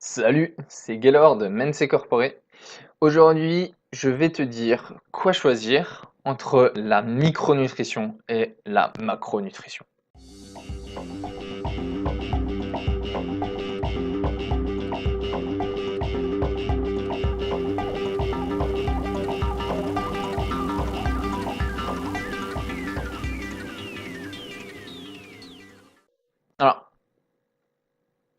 Salut, c'est Gaylor de Mense Corporate. Aujourd'hui, je vais te dire quoi choisir entre la micronutrition et la macronutrition. Alors,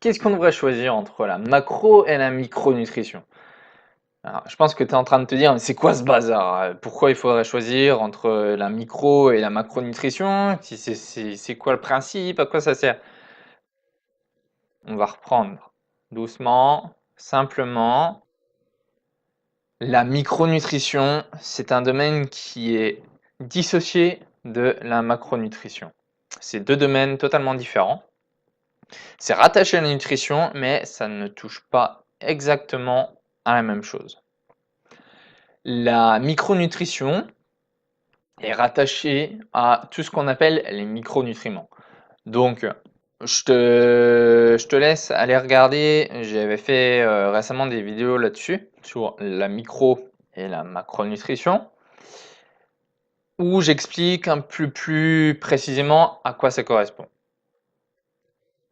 qu'est-ce qu'on devrait choisir entre la macro et la micronutrition? Alors, je pense que tu es en train de te dire, mais c'est quoi ce bazar? Pourquoi il faudrait choisir entre la micro et la macronutrition? C'est quoi le principe? À quoi ça sert? On va reprendre doucement, simplement. La micronutrition, c'est un domaine qui est dissocié de la macronutrition. C'est deux domaines totalement différents. C'est rattaché à la nutrition, mais ça ne touche pas exactement à la même chose. La micronutrition est rattachée à tout ce qu'on appelle les micronutriments. Donc, je te laisse aller regarder. J'avais fait récemment des vidéos là-dessus, sur la micro et la macronutrition, où j'explique un peu plus précisément à quoi ça correspond.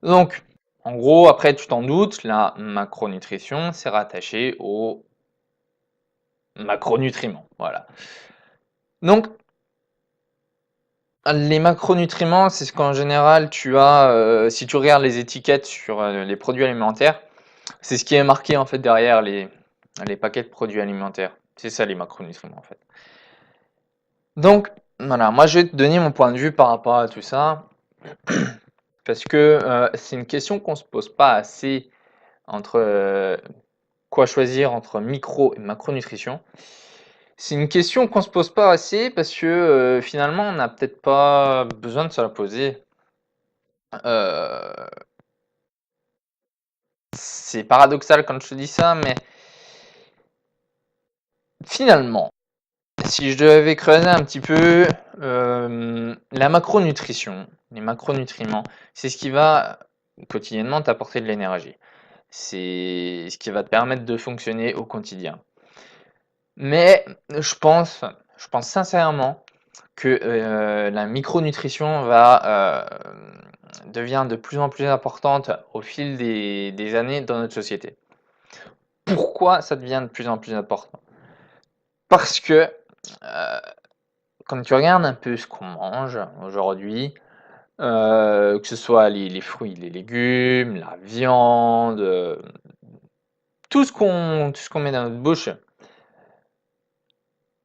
Donc, en gros, après, tu t'en doutes, la macronutrition, c'est rattaché aux macronutriments. Voilà. Donc, les macronutriments, c'est ce qu'en général tu as, si tu regardes les étiquettes sur les produits alimentaires, c'est ce qui est marqué en fait derrière les paquets de produits alimentaires. C'est ça les macronutriments en fait. Donc, voilà, moi je vais te donner mon point de vue par rapport à tout ça. Parce que c'est une question qu'on se pose pas assez entre quoi choisir entre micro et macronutrition. C'est une question qu'on se pose pas assez parce que finalement on n'a peut-être pas besoin de se la poser. Euh, c'est paradoxal quand je te dis ça, mais finalement, si je devais creuser un petit peu la macronutrition, les macronutriments, c'est ce qui va quotidiennement t'apporter de l'énergie. C'est ce qui va te permettre de fonctionner au quotidien. Mais je pense sincèrement que la micronutrition devient de plus en plus importante au fil des années dans notre société. Pourquoi ça devient de plus en plus important? Parce que euh, quand tu regardes un peu ce qu'on mange aujourd'hui, que ce soit les fruits, les légumes, la viande, tout ce qu'on met dans notre bouche,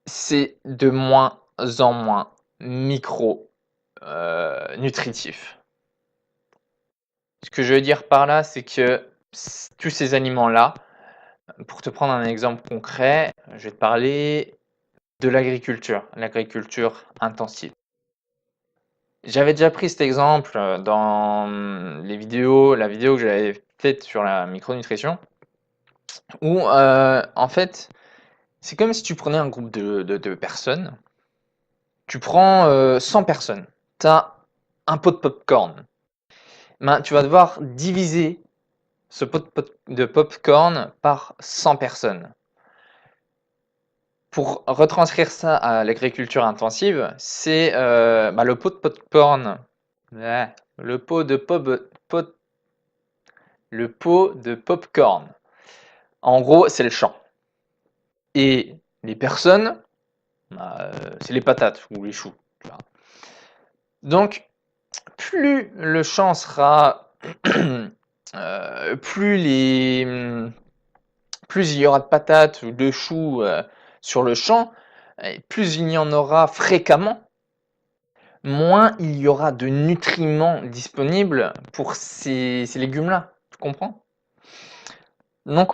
c'est de moins en moins micro nutritif. Ce que je veux dire par là, c'est que tous ces aliments-là, pour te prendre un exemple concret, je vais te parler de l'agriculture intensive. J'avais déjà pris cet exemple dans la vidéo que j'avais faite sur la micronutrition, où en fait, c'est comme si tu prenais un groupe de personnes, tu prends 100 personnes, tu as un pot de popcorn. Ben, tu vas devoir diviser ce pot de popcorn par 100 personnes. Pour retranscrire ça à l'agriculture intensive, c'est le pot de popcorn, le pot de le pot de popcorn. En gros, c'est le champ. Et les personnes, c'est les patates ou les choux. Donc, plus le champ sera, plus plus il y aura de patates ou de choux sur le champ, et plus il y en aura fréquemment, moins il y aura de nutriments disponibles pour ces légumes-là. Tu comprends? Donc,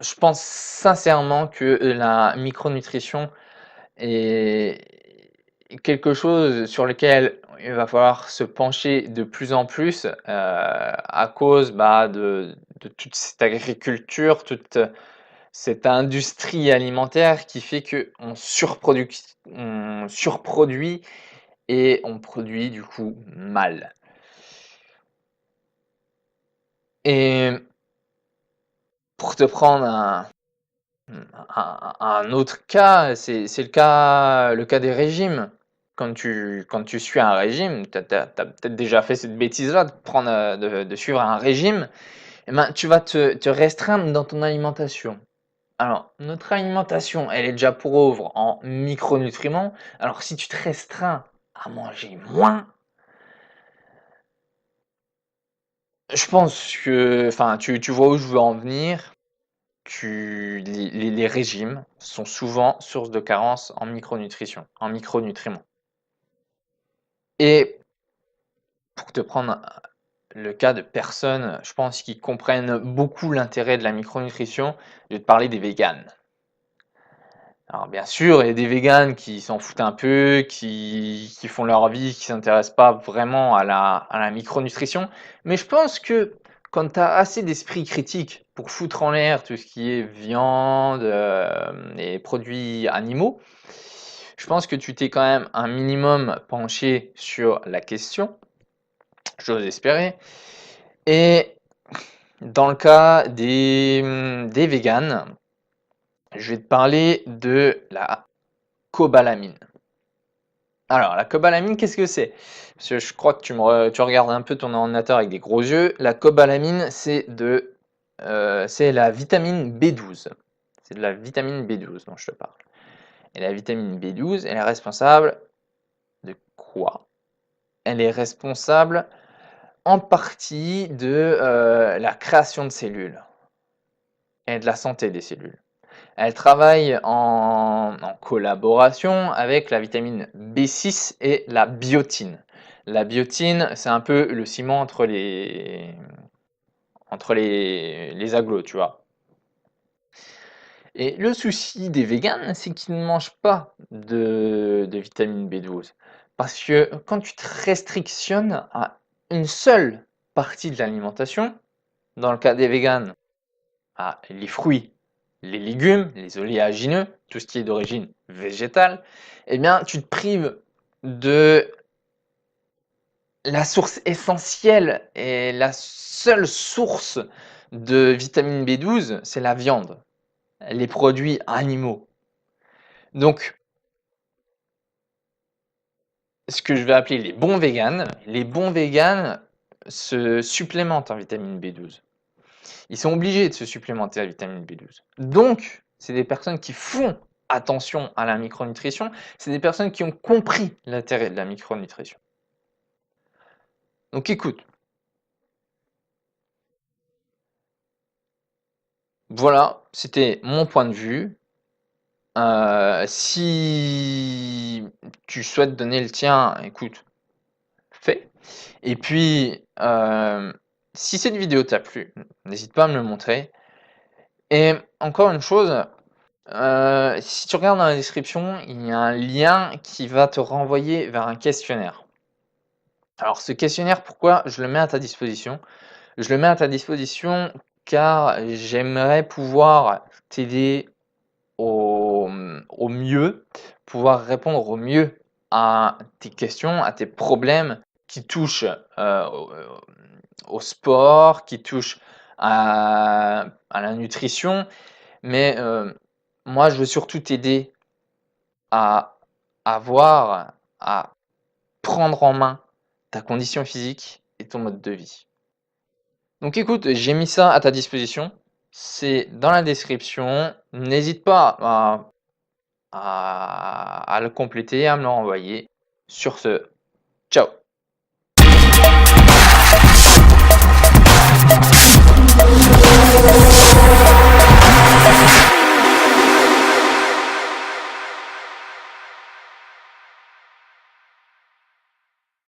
je pense sincèrement que la micronutrition est quelque chose sur lequel il va falloir se pencher de plus en plus à cause de toute cette agriculture, toute cette industrie alimentaire qui fait on surproduit et on produit du coup mal. Et pour te prendre un autre cas, c'est le cas des régimes. Quand tu suis un régime, tu as peut-être déjà fait cette bêtise-là de suivre un régime, eh ben, tu vas te restreindre dans ton alimentation. Alors, notre alimentation, elle est déjà pauvre en micronutriments. Alors, si tu te restreins à manger moins, je pense que, enfin, tu vois où je veux en venir. Les régimes sont souvent source de carence en micronutrition, en micronutriments. Et pour te prendre le cas de personnes, je pense, qui comprennent beaucoup l'intérêt de la micronutrition, je vais te parler des véganes. Alors bien sûr, il y a des véganes qui s'en foutent un peu, qui font leur vie, qui s'intéressent pas vraiment à la micronutrition. Mais je pense que quand tu as assez d'esprit critique pour foutre en l'air tout ce qui est viande et produits animaux, je pense que tu t'es quand même un minimum penché sur la question, j'ose espérer. Et dans le cas des véganes, je vais te parler de la cobalamine. Alors, la cobalamine, qu'est-ce que c'est? Parce que je crois que tu regardes un peu ton ordinateur avec des gros yeux. La cobalamine, c'est la vitamine B12. C'est de la vitamine B12 dont je te parle. Et la vitamine B12, elle est responsable de quoi? Elle est responsable en partie de la création de cellules et de la santé des cellules. Elle travaille en collaboration avec la vitamine B6 et la biotine. La biotine, c'est un peu le ciment entre les agglos, tu vois. Et le souci des véganes, c'est qu'ils ne mangent pas de vitamine B12. Parce que quand tu te restrictionnes à une seule partie de l'alimentation, dans le cas des véganes, les fruits, les légumes, les oléagineux, tout ce qui est d'origine végétale, eh bien, tu te prives de la source essentielle et la seule source de vitamine B12, c'est la viande, les produits animaux. Donc, ce que je vais appeler les bons véganes se supplémentent en vitamine B12. Ils sont obligés de se supplémenter à vitamine B12. Donc, c'est des personnes qui font attention à la micronutrition, c'est des personnes qui ont compris l'intérêt de la micronutrition. Donc écoute, voilà, c'était mon point de vue. Si tu souhaites donner le tien, écoute, fais. Et puis, si cette vidéo t'a plu, n'hésite pas à me le montrer. Et encore une chose, si tu regardes dans la description, il y a un lien qui va te renvoyer vers un questionnaire. Alors ce questionnaire, pourquoi je le mets à ta disposition? Je le mets à ta disposition car j'aimerais pouvoir t'aider au mieux, pouvoir répondre au mieux à tes questions, à tes problèmes qui touchent au sport, qui touchent à la nutrition. Mais moi, je veux surtout t'aider à à prendre en main ta condition physique et ton mode de vie. Donc écoute, j'ai mis ça à ta disposition. C'est dans la description. N'hésite pas à le compléter, à me le renvoyer. Sur ce, ciao!